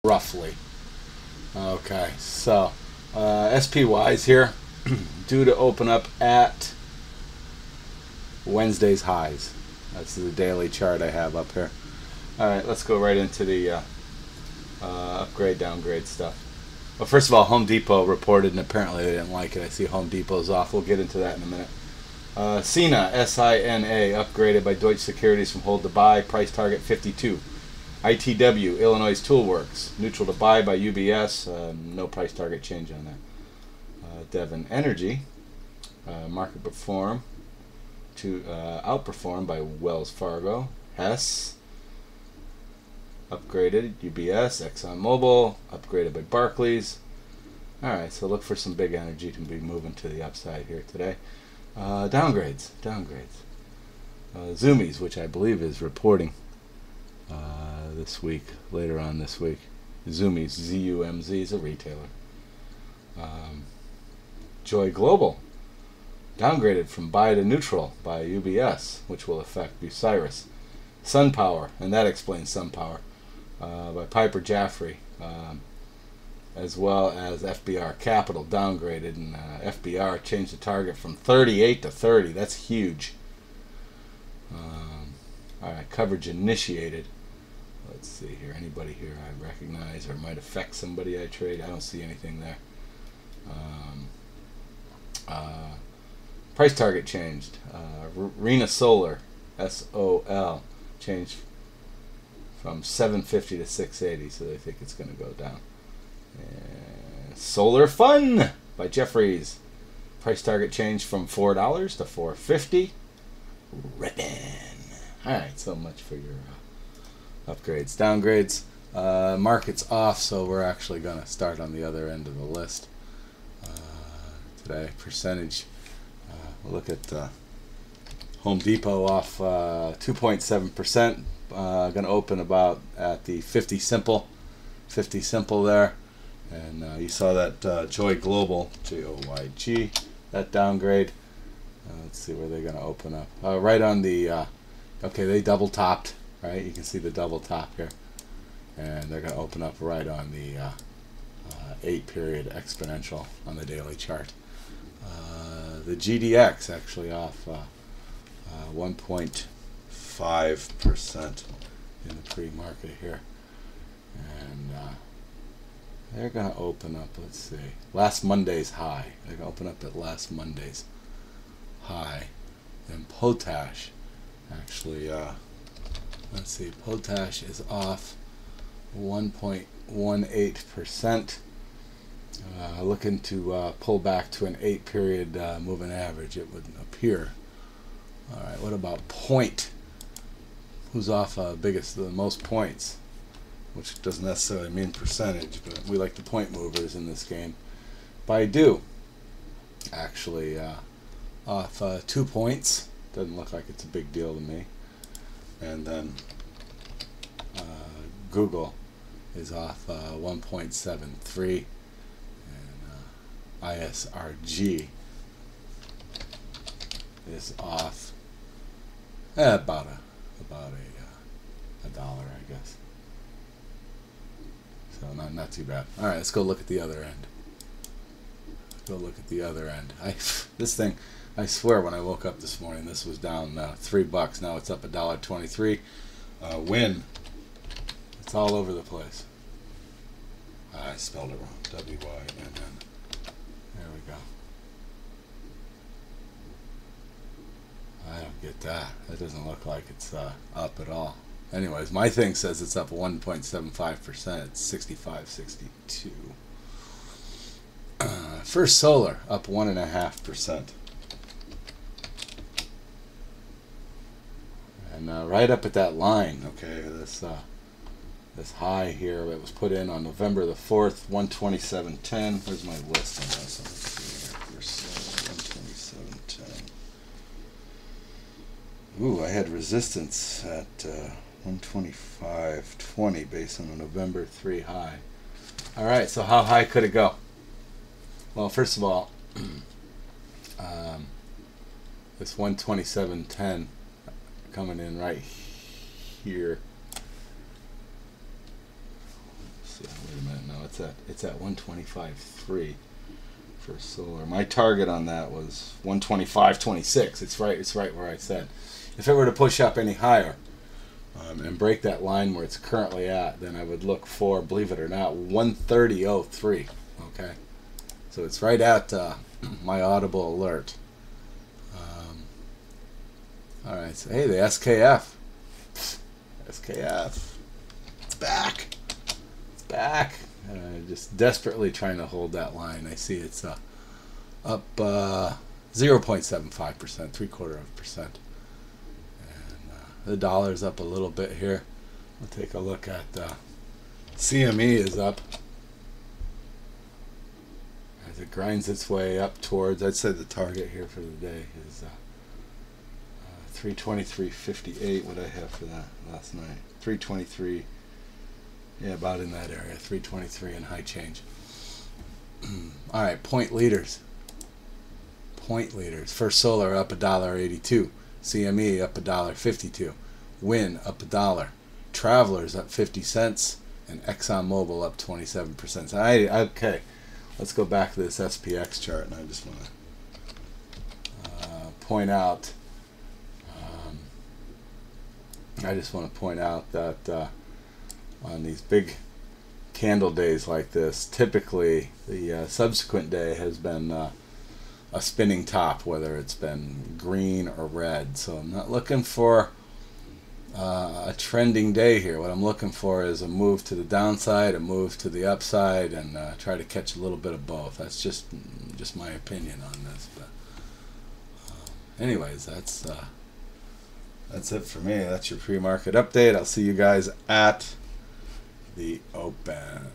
roughly. Okay, so SPY's here, due to open up at Wednesday's highs. That's the daily chart I have up here. All right, let's go right into the upgrade, downgrade stuff. Well, first of all, Home Depot reported, and apparently they didn't like it. I see Home Depot's off. We'll get into that in a minute. SINA, S-I-N-A, upgraded by Deutsche Securities from hold to buy. Price target 52. ITW, Illinois Toolworks, neutral to buy by UBS. No price target change on that. Devon Energy, market perform to outperform by Wells Fargo. Hess, upgraded. UBS, ExxonMobil, upgraded by Barclays. Alright, so look for some big energy to be moving to the upside here today. Downgrades. Zoomies, which I believe is reporting this week, later on this week. Zoomies, Z-U-M-Z, is a retailer. Joy Global, downgraded from buy to neutral by UBS, which will affect Bucyrus. SunPower, and that explains SunPower, by Piper Jaffray, as well as FBR Capital, downgraded, and FBR changed the target from 38 to 30. That's huge. Alright, coverage initiated. Let's see here. Anybody here I recognize or might affect somebody I trade? I don't see anything there. Price target changed. Rena Solar, S-O-L, changed from 750 to 680, so they think it's going to go down. Solar Fun by Jeffries. Price target changed from $4 to $4.50. Ribbon. Alright, so much for your upgrades. Downgrades. Market's off, so we're actually going to start on the other end of the list today. Percentage. We'll look at Home Depot off 2.7%. Going to open about at the 50 simple there. And you saw that Joy Global, J-O-Y-G, that downgrade. Let's see where they're going to open up. Right on the, okay, they double topped, right? You can see the double top here. And they're going to open up right on the 8-period exponential on the daily chart. The GDX actually off 1.5% in the pre-market here. And they're going to open up, let's see, last Monday's high. They're going to open up at last Monday's high. And Potash, actually, let's see, Potash is off 1.18%. Looking to pull back to an 8-period moving average, it would appear. Alright, what about Point? Who's off the most points? Which doesn't necessarily mean percentage, but we like the point movers in this game. Baidu, actually off 2 points. Doesn't look like it's a big deal to me. And then Google is off 1.73, and ISRG is off about a dollar, I guess. So not too bad. All right, let's go look at the other end. This thing, I swear, when I woke up this morning, this was down $3. Now it's up $1.23. Win. It's all over the place. I spelled it wrong. W-Y-N-N. There we go. I don't get that. That doesn't look like it's up at all. Anyways, my thing says it's up 1.75%. It's 65.62. First Solar up 1.5%. And right up at that line, okay, this high here that was put in on November the 4th, 127.10. Where's my list on this? Let's see here. First Solar, 127.10. Ooh, I had resistance at 125.20 based on a November 3 high. All right, so how high could it go? Well, first of all, this 127.10 coming in right here. Let's see, it's at 125.3 for solar. My target on that was 125.26. It's right where I said. If it were to push up any higher and break that line where it's currently at, then I would look for, believe it or not, 130.03. Okay, so it's right at my audible alert. All right, so hey, the SKF, it's back. It's back. Just desperately trying to hold that line. I see it's up 0.75%, 0.75%. And the dollar's up a little bit here. We'll take a look at CME is up as it grinds its way up towards, I'd say the target here for the day is 323.58. What did I have for that last night? 323. Yeah, about in that area. 323 and high change. All right, point leaders. Point leaders. First Solar up $1.82. CME up $1.52. Win up $1. Travelers up 50 cents. And ExxonMobil up 27%. So okay, let's go back to this SPX chart, and I just want to point out. That on these big candle days like this, typically the subsequent day has been a spinning top, whether it's been green or red. So I'm not looking for a trending day here. What I'm looking for is a move to the downside, a move to the upside, and try to catch a little bit of both. That's just my opinion on this. But anyways, that's it for me. That's your pre-market update. I'll see you guys at the open.